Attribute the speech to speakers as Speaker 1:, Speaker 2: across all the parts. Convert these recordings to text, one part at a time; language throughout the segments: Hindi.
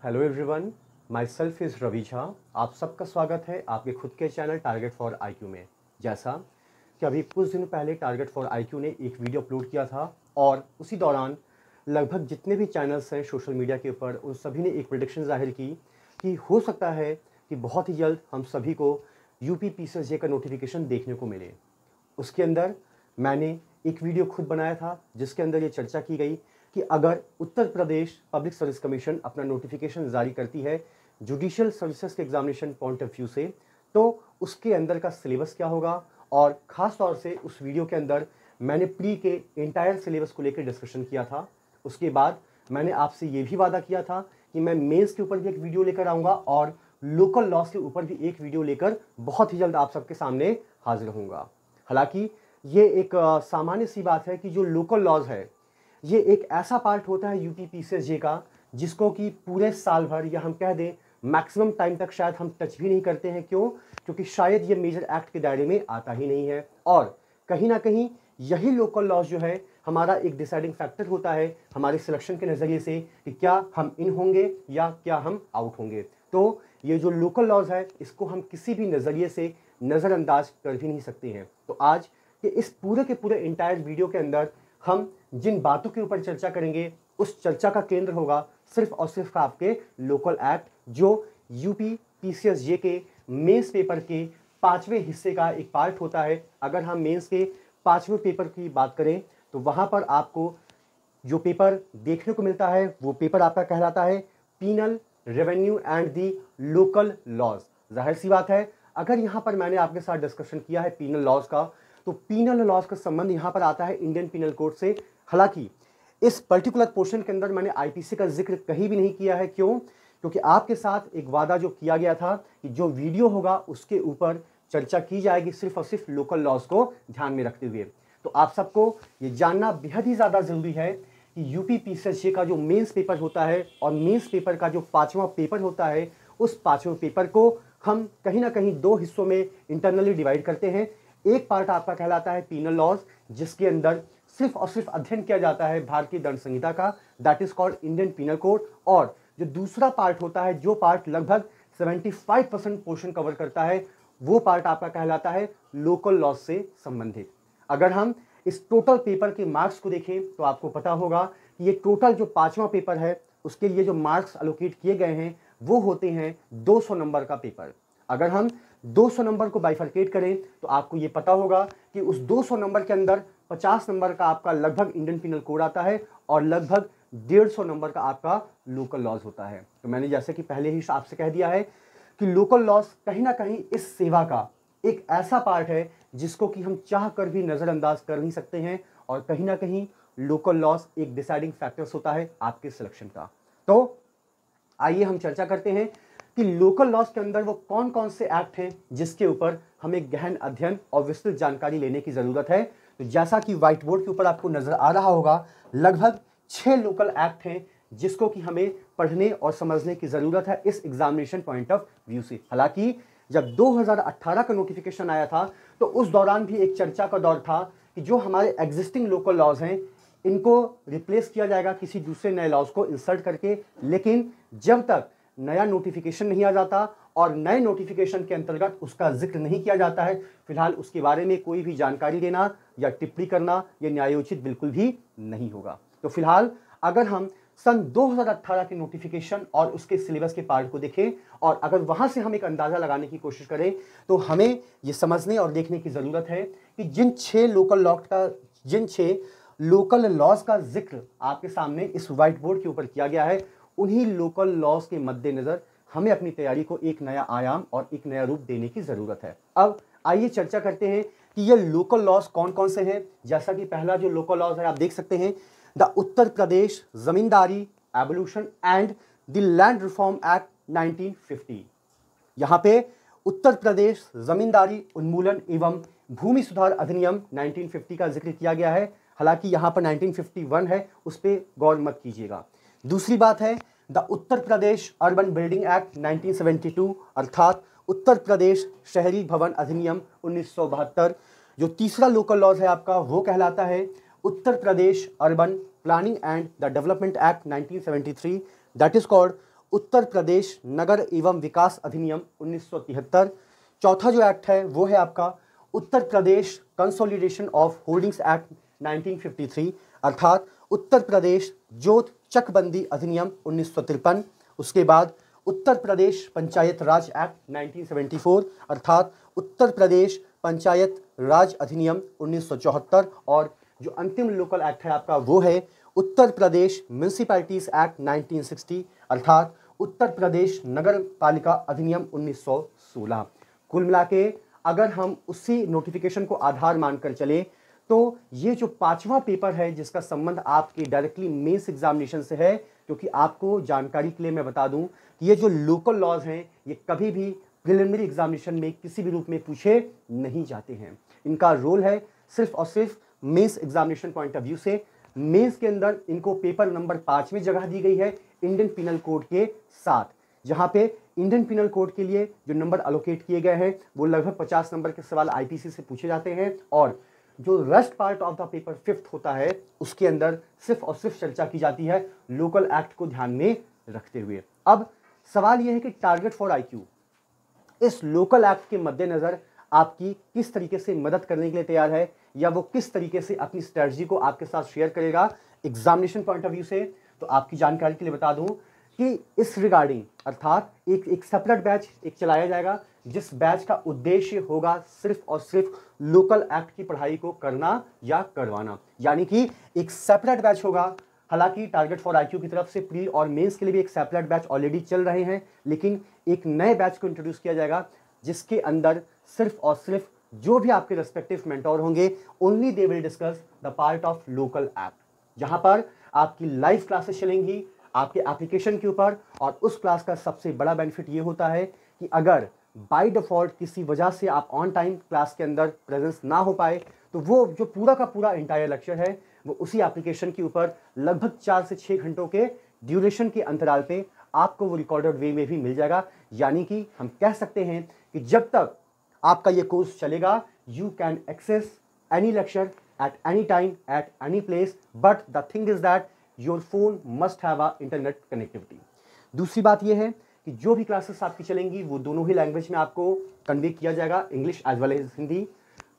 Speaker 1: Hello everyone, myself is Ravi Jha. आप सबका स्वागत है आपके खुद के चैनल टारगेट फॉर आईक्यू में। जैसा कि अभी कुछ दिन पहले टारगेट फॉर आईक्यू ने एक वीडियो अपलोड किया था और उसी दौरान लगभग जितने भी चैनल्स हैं सोशल मीडिया के ऊपर उन सभी ने एक प्रेडिक्शन जाहिर की कि हो सकता है कि बहुत ही जल्द हम सभी को यूपी पीसीएसजे का नोटिफिकेशन देखने को मिले। उसके अंदर मैंने एक वीडियो खुद बनाया था जिसके अंदर ये चर्चा की गई कि अगर Uttar Pradesh public service commission अपना नोटिफिकेशन जारी करती है जुडिशियल सर्विसेज के एग्जामिनेशन पॉइंट ऑफ व्यू से, तो उसके अंदर का सिलेबस क्या होगा। और ख़ास तौर से उस वीडियो के अंदर मैंने प्री के एंटायर सिलेबस को लेकर डिस्कशन किया था। उसके बाद मैंने आपसे ये भी वादा किया था कि मैं मेंस के ऊपर भी एक वीडियो लेकर आऊँगा और लोकल लॉस के ऊपर भी एक वीडियो लेकर बहुत ही जल्द आप सबके सामने हाजिर होऊंगा। हालांकि ये एक सामान्य सी बात है कि जो लोकल लॉज है ये एक ऐसा पार्ट होता है यूपी पीसीएसजे का जिसको कि पूरे साल भर या हम कह दें मैक्सिमम टाइम तक शायद हम टच भी नहीं करते हैं। क्यों? क्योंकि शायद ये मेजर एक्ट के दायरे में आता ही नहीं है और कहीं ना कहीं यही लोकल लॉज जो है हमारा एक डिसाइडिंग फैक्टर होता है हमारे सिलेक्शन के नज़रिए से कि क्या हम इन होंगे या क्या हम आउट होंगे। तो ये जो लोकल लॉज है इसको हम किसी भी नज़रिए से नज़रअंदाज कर भी नहीं सकते हैं। तो आज के इस पूरे के पूरे इंटायर वीडियो के अंदर हम जिन बातों के ऊपर चर्चा करेंगे उस चर्चा का केंद्र होगा सिर्फ और सिर्फ आपके लोकल एक्ट जो यूपी पीसीएसजे के मेंस पेपर के 5वें हिस्से का एक पार्ट होता है। अगर हम मेंस के 5वें पेपर की बात करें तो वहां पर आपको जो पेपर देखने को मिलता है वो पेपर आपका कहलाता है penal revenue and the local laws. जाहिर सी बात है अगर यहाँ पर मैंने आपके साथ डिस्कशन किया है पीनल लॉज का तो पीनल लॉज का संबंध यहाँ पर आता है इंडियन पीनल कोड से। हालांकि इस पर्टिकुलर पोर्शन के अंदर मैंने आईपीसी का जिक्र कहीं भी नहीं किया है। क्यों? क्योंकि आपके साथ एक वादा जो किया गया था कि जो वीडियो होगा उसके ऊपर चर्चा की जाएगी सिर्फ और सिर्फ लोकल लॉज को ध्यान में रखते हुए। तो आप सबको ये जानना बेहद ही ज़्यादा ज़रूरी है कि यूपी पीसीएसजे का जो मेंस पेपर होता है और मेंस पेपर का जो 5वां पेपर होता है उस 5वें पेपर को हम कहीं ना कहीं 2 हिस्सों में इंटरनली डिवाइड करते हैं। एक पार्ट आपका कहलाता है पीनल लॉज जिसके अंदर सिर्फ और सिर्फ अध्ययन किया जाता है भारतीय दंड संहिता का, that is called Indian penal code. और जो दूसरा पार्ट होता है जो पार्ट लगभग 75% पोर्शन कवर करता है वो पार्ट आपका कहलाता है लोकल लॉज से संबंधित। अगर हम इस टोटल पेपर के मार्क्स को देखें तो आपको पता होगा कि ये टोटल जो 5वां पेपर है उसके लिए जो मार्क्स एलोकेट किए गए हैं वो होते हैं 200 नंबर का पेपर। अगर हम 200 नंबर को बाइफरकेट करें तो आपको ये पता होगा कि उस 200 नंबर के अंदर 50 नंबर का आपका लगभग इंडियन पीनल कोड आता है और लगभग 150 नंबर का आपका लोकल लॉज होता है। तो मैंने जैसे कि पहले ही आपसे कह दिया है कि लोकल लॉज कहीं ना कहीं इस सेवा का एक ऐसा पार्ट है जिसको कि हम चाह कर भी नज़रअंदाज कर नहीं सकते हैं और कहीं ना कहीं लोकल लॉज एक डिसाइडिंग फैक्टर्स होता है आपके सिलेक्शन का। तो आइए हम चर्चा करते हैं कि लोकल लॉज के अंदर वो कौन कौन से एक्ट हैं जिसके ऊपर हमें गहन अध्ययन और विस्तृत जानकारी लेने की ज़रूरत है। तो जैसा कि व्हाइट बोर्ड के ऊपर आपको नज़र आ रहा होगा लगभग 6 लोकल एक्ट हैं जिसको कि हमें पढ़ने और समझने की ज़रूरत है इस एग्जामिनेशन पॉइंट ऑफ व्यू से। हालांकि जब 2018 का नोटिफिकेशन आया था तो उस दौरान भी एक चर्चा का दौर था कि जो हमारे एग्जिस्टिंग लोकल लॉज हैं इनको रिप्लेस किया जाएगा किसी दूसरे नए लॉज को इंसर्ट करके। लेकिन जब तक नया नोटिफिकेशन नहीं आ जाता और नए नोटिफिकेशन के अंतर्गत उसका जिक्र नहीं किया जाता है फिलहाल उसके बारे में कोई भी जानकारी देना या टिप्पणी करना यह न्यायोचित बिल्कुल भी नहीं होगा। तो फिलहाल अगर हम सन 2018 के नोटिफिकेशन और उसके सिलेबस के पार्ट को देखें और अगर वहां से हम एक अंदाजा लगाने की कोशिश करें तो हमें यह समझने और देखने की जरूरत है कि जिन 6 लोकल लॉज का जिक्र आपके सामने इस व्हाइट बोर्ड के ऊपर किया गया है उन्हीं लोकल लॉज के मद्देनजर हमें अपनी तैयारी को एक नया आयाम और एक नया रूप देने की जरूरत है। अब आइए चर्चा करते हैं कि ये लोकल लॉज कौन कौन से हैं। जैसा कि पहला जो लोकल लॉज है आप देख सकते हैं the Uttar Pradesh zamindari abolition and the land reform act 1950। यहाँ पे उत्तर प्रदेश जमींदारी उन्मूलन एवं भूमि सुधार अधिनियम 1950 का जिक्र किया गया है। हालांकि यहाँ पर 1951 है उस पर गौर मत कीजिएगा। दूसरी बात है the Uttar Pradesh urban building act 1972 अर्थात उत्तर प्रदेश शहरी भवन अधिनियम 1972। जो तीसरा लोकल लॉज है आपका वो कहलाता है Uttar Pradesh urban planning and the development act 1973 that is called Uttar Pradesh नगर एवं विकास अधिनियम 1973। चौथा जो एक्ट है वो है आपका Uttar Pradesh consolidation of holdings act 1953, अर्थात उत्तर प्रदेश जोत चकबंदी अधिनियम 1953। उसके बाद उत्तर प्रदेश पंचायत राज एक्ट 1974, अर्थात उत्तर प्रदेश पंचायत राज अधिनियम 1974। और जो अंतिम लोकल एक्ट है आपका वो है उत्तर प्रदेश म्यूनिसिपैलिटीज एक्ट 1960, अर्थात उत्तर प्रदेश नगर पालिका अधिनियम 1916। कुल मिला के अगर हम उसी नोटिफिकेशन को आधार मानकर चले तो ये जो पांचवा पेपर है जिसका संबंध आपके डायरेक्टली मेंस एग्जामिनेशन से है, क्योंकि आपको जानकारी के लिए मैं बता दूं कि ये जो लोकल लॉज हैं ये कभी भी प्रिलिमिनरी एग्जामिनेशन में किसी भी रूप में पूछे नहीं जाते हैं। इनका रोल है सिर्फ और सिर्फ mains examination point of view से। मेंस के अंदर इनको पेपर नंबर 5 में जगह दी गई है इंडियन पिनल कोड के साथ, जहां पे इंडियन पिनल कोड के लिए जो नंबर अलोकेट किए गए हैं वो लगभग 50 नंबर के सवाल आईपीसी से पूछे जाते हैं, और जो rest part of the paper 5th होता है उसके अंदर सिर्फ और सिर्फ चर्चा की जाती है लोकल एक्ट को ध्यान में रखते हुए। अब सवाल यह है कि टारगेट फॉर आईक्यू इस लोकल एक्ट के मद्देनजर आपकी किस तरीके से मदद करने के लिए तैयार है, या वो किस तरीके से अपनी स्ट्रेटजी को आपके साथ शेयर करेगा एग्जामिनेशन पॉइंट ऑफ व्यू से। तो आपकी जानकारी के लिए बता दूं कि इस रिगार्डिंग अर्थात एक सेपरेट बैच एक चलाया जाएगा जिस बैच का उद्देश्य होगा सिर्फ और सिर्फ लोकल एक्ट की पढ़ाई को करना या करवाना, यानी कि एक सेपरेट बैच होगा। हालांकि टारगेट फॉर आईक्यू की तरफ से प्री और मेंस के लिए भी एक सेपरेट बैच ऑलरेडी चल रहे हैं, लेकिन एक नए बैच को इंट्रोड्यूस किया जाएगा जिसके अंदर सिर्फ और सिर्फ जो भी आपके रेस्पेक्टिव मेंटोर होंगे only they will discuss the part of local act, जहां पर आपकी लाइव क्लासेस चलेंगी आपके एप्लीकेशन के ऊपर। और उस क्लास का सबसे बड़ा बेनिफिट ये होता है कि अगर बाय डिफॉल्ट किसी वजह से आप ऑन टाइम क्लास के अंदर प्रेजेंस ना हो पाए तो वो जो पूरा का पूरा इंटायर लेक्चर है वो उसी एप्लीकेशन के ऊपर लगभग 4 से 6 घंटों के ड्यूरेशन के अंतराल पे आपको वो रिकॉर्डेड वे में भी मिल जाएगा। यानी कि हम कह सकते हैं कि जब तक आपका ये कोर्स चलेगा you can access any lecture at any time at any place, but the thing is that your phone must have a internet connectivity. दूसरी बात यह है कि जो भी क्लासेस आपकी चलेंगी वो दोनों ही लैंग्वेज में आपको कन्वे किया जाएगा, English as well as Hindi.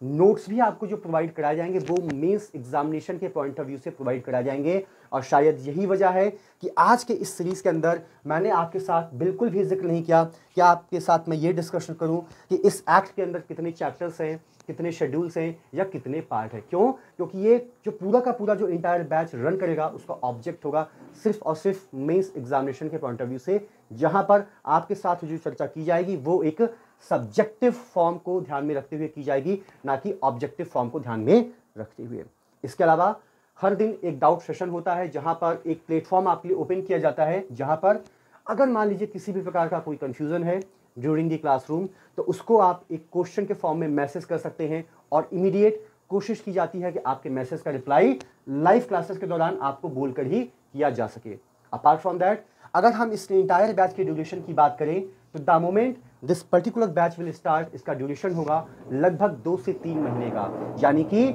Speaker 1: Notes भी आपको जो प्रोवाइड कराए जाएंगे वो मेंस एग्जामिनेशन के पॉइंट ऑफ व्यू से प्रोवाइड कराए जाएंगे। और शायद यही वजह है कि आज के इस सीरीज़ के अंदर मैंने आपके साथ बिल्कुल भी जिक्र नहीं किया कि आपके साथ मैं ये डिस्कशन करूं कि इस एक्ट के अंदर कितने चैप्टर्स हैं, कितने शेड्यूल्स हैं या कितने पार्ट हैं। क्यों? क्योंकि ये जो पूरा का पूरा जो इंटायर बैच रन करेगा उसका ऑब्जेक्ट होगा सिर्फ और सिर्फ मेंस एग्जामिनेशन के पॉइंट ऑफ व्यू से, जहां पर आपके साथ जो चर्चा की जाएगी वो एक सब्जेक्टिव फॉर्म को ध्यान में रखते हुए की जाएगी, ना कि ऑब्जेक्टिव फॉर्म को ध्यान में रखते हुए। इसके अलावा हर दिन एक डाउट सेशन होता है जहां पर एक प्लेटफॉर्म आपके लिए ओपन किया जाता है, जहां पर अगर मान लीजिए किसी भी प्रकार का कोई कंफ्यूजन है ड्यूरिंग दी क्लासरूम तो उसको आप एक क्वेश्चन के फॉर्म में मैसेज कर सकते हैं और इमीडिएट कोशिश की जाती है कि आपके मैसेज का रिप्लाई लाइव क्लासेस के दौरान आपको बोलकर ही किया जा सके। अपार्ट फ्रॉम दैट अगर हम इस इंटायर बैच के ड्यूरेशन की बात करें तो the moment this particular batch will start इसका ड्यूरेशन होगा लगभग 2 से 3 महीने का। यानी कि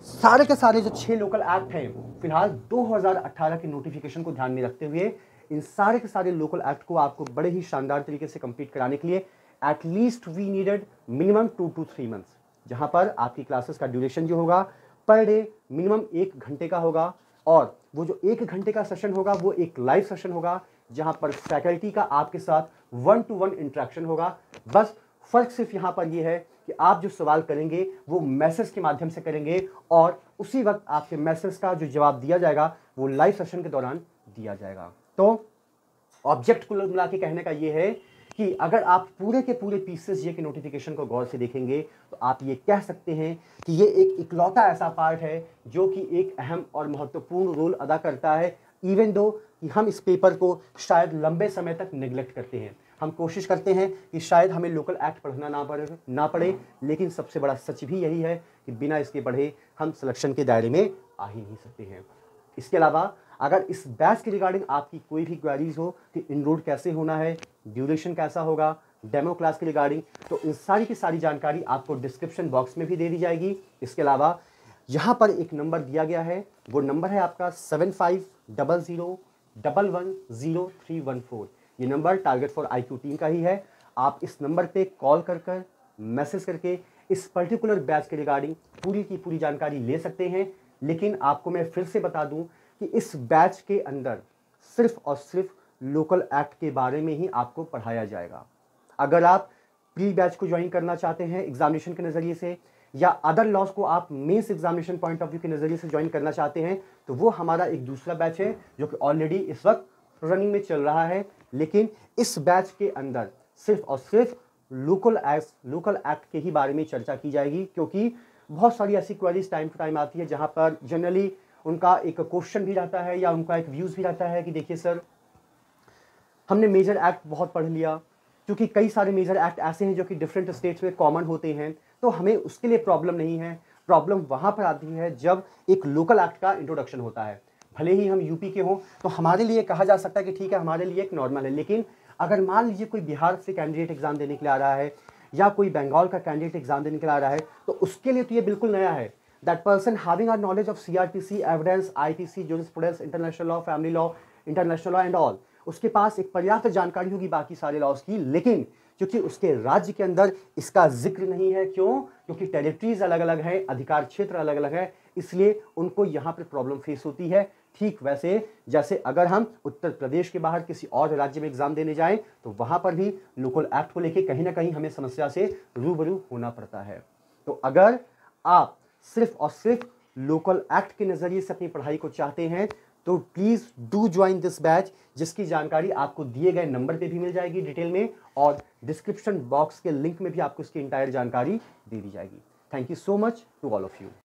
Speaker 1: सारे के सारे जो 6 लोकल एक्ट हैं फिलहाल 2018 के नोटिफिकेशन को ध्यान में रखते हुए इन सारे के सारे लोकल एक्ट को आपको बड़े ही शानदार तरीके से कंप्लीट कराने के लिए at least we needed minimum 2 to 3 months, जहां पर आपकी क्लासेस का ड्यूरेशन जो होगा पर डे मिनिमम 1 घंटे का होगा। और वो जो 1 घंटे का सेशन होगा वो एक लाइव सेशन होगा जहां पर फैकल्टी का आपके साथ 1-to-1 इंटरेक्शन होगा। बस फर्क सिर्फ यहां पर यह है कि आप जो सवाल करेंगे वो मैसेज के माध्यम से करेंगे और उसी वक्त आपके मैसेज का जो जवाब दिया जाएगा वो लाइव सेशन के दौरान दिया जाएगा। तो ऑब्जेक्ट को मिला के कहने का ये है कि अगर आप पूरे के पूरे पीसेस ये के नोटिफिकेशन को गौर से देखेंगे तो आप ये कह सकते हैं कि ये एक इकलौता ऐसा पार्ट है जो कि एक अहम और महत्वपूर्ण रोल अदा करता है, इवन दो कि हम इस पेपर को शायद लंबे समय तक निगलेक्ट करते हैं। हम कोशिश करते हैं कि शायद हमें लोकल एक्ट पढ़ना ना पड़े, लेकिन सबसे बड़ा सच भी यही है कि बिना इसके पढ़े हम सिलेक्शन के दायरे में आ ही नहीं सकते हैं। इसके अलावा अगर इस बैच के रिगार्डिंग आपकी कोई भी क्वेरीज हो कि इनरोल कैसे होना है, ड्यूरेशन कैसा होगा, डेमो क्लास के रिगार्डिंग, तो इन सारी की सारी जानकारी आपको डिस्क्रिप्शन बॉक्स में भी दे दी जाएगी। इसके अलावा यहाँ पर एक नंबर दिया गया है, वो नंबर है आपका 7500110314। ये number target for IQ team का ही है। आप इस नंबर पे कॉल कर मैसेज करके इस पर्टिकुलर बैच के रिगार्डिंग पूरी की पूरी जानकारी ले सकते हैं। लेकिन आपको मैं फिर से बता दूं कि इस बैच के अंदर सिर्फ और सिर्फ लोकल एक्ट के बारे में ही आपको पढ़ाया जाएगा। अगर आप प्री बैच को ज्वाइन करना चाहते हैं एग्जामिनेशन के नज़रिए से, या अदर लॉज को आप mains examination point of view के नज़रिए से ज्वाइन करना चाहते हैं, तो वो हमारा एक दूसरा बैच है जो कि ऑलरेडी इस वक्त रनिंग में चल रहा है। लेकिन इस बैच के अंदर सिर्फ और सिर्फ लोकल एक्ट के ही बारे में चर्चा की जाएगी, क्योंकि बहुत सारी ऐसी क्वेरीज टाइम टू टाइम आती है जहां पर जनरली उनका एक क्वेश्चन भी रहता है या उनका एक व्यूज़ भी रहता है कि देखिए सर, हमने मेजर एक्ट बहुत पढ़ लिया, क्योंकि कई सारे मेजर एक्ट ऐसे हैं जो कि डिफरेंट स्टेट्स में कॉमन होते हैं, तो हमें उसके लिए प्रॉब्लम नहीं है। प्रॉब्लम वहाँ पर आती है जब एक लोकल एक्ट का इंट्रोडक्शन होता है। भले ही हम यूपी के हों तो हमारे लिए कहा जा सकता है कि ठीक है, हमारे लिए एक नॉर्मल है, लेकिन अगर मान लीजिए कोई बिहार से कैंडिडेट एग्जाम देने के लिए आ रहा है या कोई बंगाल का कैंडिडेट एग्जाम देने के लिए आ रहा है, तो उसके लिए तो ये बिल्कुल नया है। That person having a knowledge of CRPC, evidence, IPC, jurisprudence, international law, family law, international law and all, उसके पास एक पर्याप्त जानकारी होगी बाकी सारे लॉज की। लेकिन क्योंकि उसके राज्य के अंदर इसका जिक्र नहीं है, क्यों? क्योंकि टेरिटरीज अलग अलग है, अधिकार क्षेत्र अलग अलग है, इसलिए उनको यहाँ पर प्रॉब्लम फेस होती है। ठीक वैसे जैसे अगर हम उत्तर प्रदेश के बाहर किसी और राज्य में एग्जाम देने जाएं तो वहां पर भी लोकल एक्ट को लेके कहीं ना कहीं हमें समस्या से रूबरू होना पड़ता है। तो अगर आप सिर्फ और सिर्फ लोकल एक्ट के नज़रिए से अपनी पढ़ाई को चाहते हैं तो please do join this batch, जिसकी जानकारी आपको दिए गए नंबर पे भी मिल जाएगी डिटेल में, और डिस्क्रिप्शन बॉक्स के लिंक में भी आपको इसकी इंटायर जानकारी दे दी जाएगी। Thank you so much to all of you.